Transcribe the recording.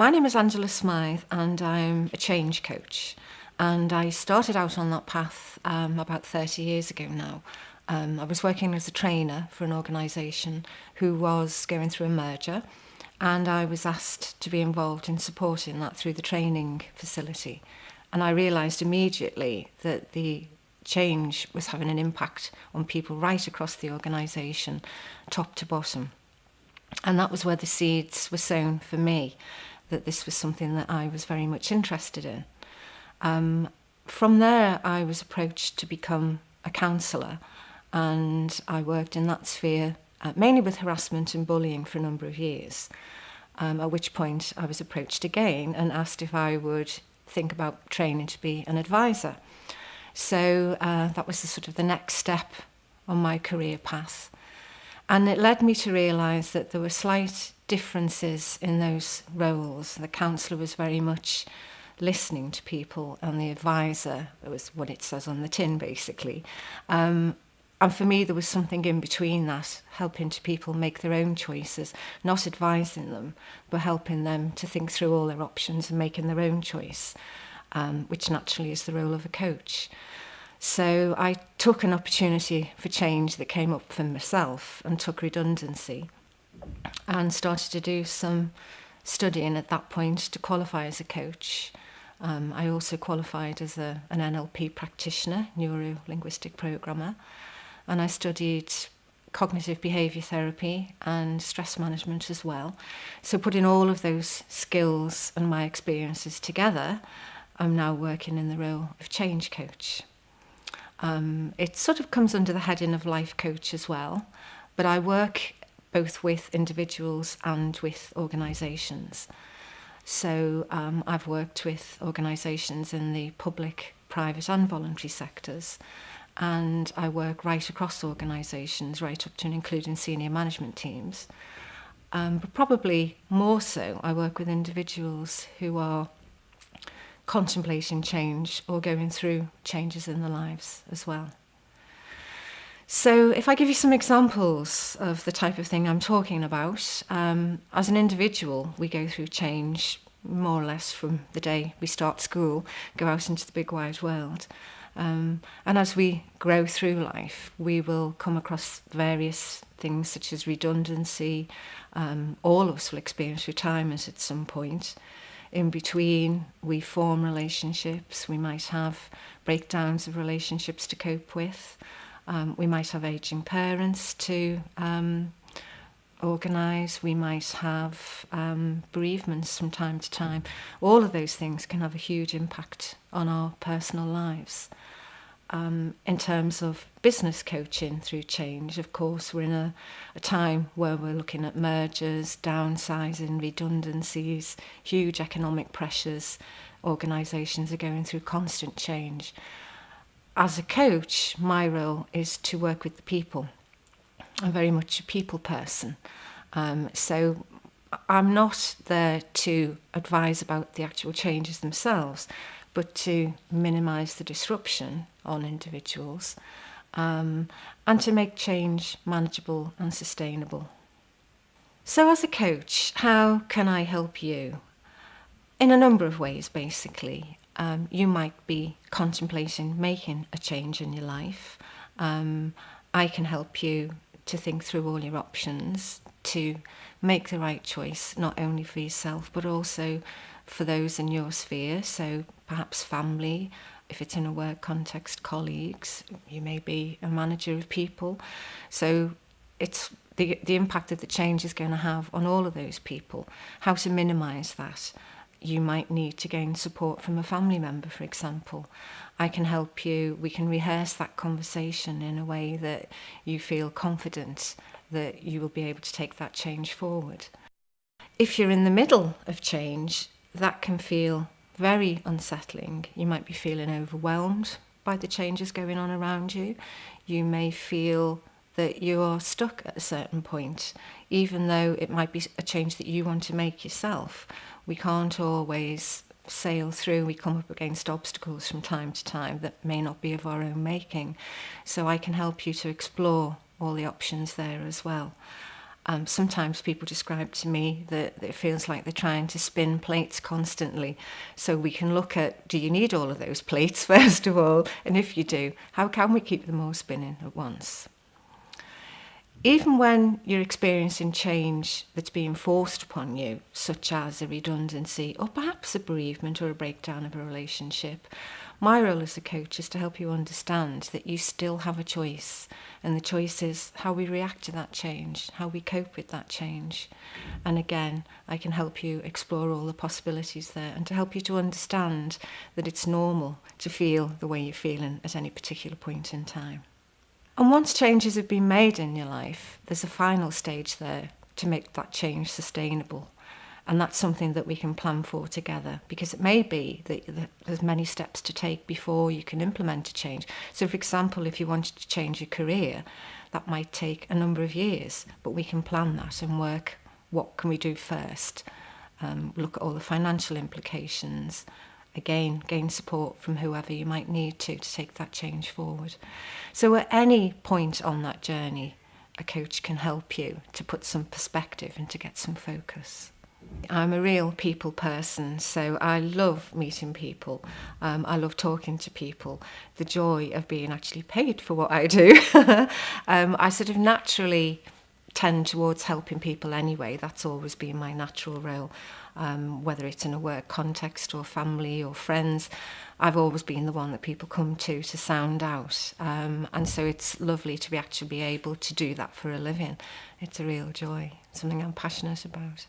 My name is Angela Smyth and I'm a change coach. And I started out on that path about 30 years ago now. I was working as a trainer for an organisation who was going through a merger, and I was asked to be involved in supporting that through the training facility. And I realised immediately that the change was having an impact on people right across the organisation, top to bottom. And that was where the seeds were sown for me, that this was something that I was very much interested in. From there, I was approached to become a counsellor, and I worked in that sphere, mainly with harassment and bullying for a number of years, at which point I was approached again and asked if I would think about training to be an advisor. So that was the next step on my career path. And it led me to realise that there were slight differences in those roles. The counsellor was very much listening to people, and the advisor was what it says on the tin, basically. And for me, there was something in between that, helping to people make their own choices, not advising them, but helping them to think through all their options and making their own choice, which naturally is the role of a coach. So I took an opportunity for change that came up for myself and took redundancy and started to do some studying at that point to qualify as a coach. I also qualified as an NLP practitioner, neuro-linguistic programmer, and I studied cognitive behaviour therapy and stress management as well. So putting all of those skills and my experiences together, I'm now working in the role of change coach. It sort of comes under the heading of life coach as well, but I work both with individuals and with organisations. So I've worked with organisations in the public, private and voluntary sectors, and I work right across organisations, right up to and including senior management teams. But probably more so, I work with individuals who are contemplating change or going through changes in their lives as well. So if I give you some examples of the type of thing I'm talking about, as an individual, we go through change more or less from the day we start school, go out into the big wide world. And as we grow through life, we will come across various things such as redundancy. All of us will experience retirement at some point. In between, we form relationships. We might have breakdowns of relationships to cope with. We might have ageing parents to organise. We might have bereavements from time to time. All of those things can have a huge impact on our personal lives. In terms of business coaching through change, of course, we're in a time where we're looking at mergers, downsizing, redundancies, huge economic pressures. Organisations are going through constant change. As a coach, my role is to work with the people. I'm very much a people person. So I'm not there to advise about the actual changes themselves, but to minimise the disruption on individuals and to make change manageable and sustainable. So as a coach, how can I help you? In a number of ways, basically. You might be contemplating making a change in your life. I can help you to think through all your options, to make the right choice, not only for yourself, but also for those in your sphere. So perhaps family, if it's in a work context, colleagues, you may be a manager of people. So it's the impact that the change is going to have on all of those people, how to minimise that. You might need to gain support from a family member, for example. I can help you. We can rehearse that conversation in a way that you feel confident that you will be able to take that change forward. If you're in the middle of change, that can feel very unsettling. You might be feeling overwhelmed by the changes going on around you. You may feel that you are stuck at a certain point, even though it might be a change that you want to make yourself. We can't always sail through. We come up against obstacles from time to time that may not be of our own making. So I can help you to explore all the options there as well. Sometimes people describe to me that it feels like they're trying to spin plates constantly. So we can look at, do you need all of those plates first of all? And if you do, how can we keep them all spinning at once? Even when you're experiencing change that's being forced upon you, such as a redundancy or perhaps a bereavement or a breakdown of a relationship, my role as a coach is to help you understand that you still have a choice. And the choice is how we react to that change, how we cope with that change. And again, I can help you explore all the possibilities there and to help you to understand that it's normal to feel the way you're feeling at any particular point in time. And once changes have been made in your life, there's a final stage there to make that change sustainable. And that's something that we can plan for together, because it may be that there's many steps to take before you can implement a change. So, for example, if you wanted to change your career, that might take a number of years, but we can plan that and work what can we do first. Look at all the financial implications. Again, gain support from whoever you might need to take that change forward. So at any point on that journey, a coach can help you to put some perspective and to get some focus. I'm a real people person, so I love meeting people. I love talking to people. The joy of being actually paid for what I do. I sort of naturally tend towards helping people anyway. That's always been my natural role. Whether it's in a work context or family or friends, I've always been the one that people come to sound out. And so it's lovely to actually be able to do that for a living. It's a real joy, something I'm passionate about.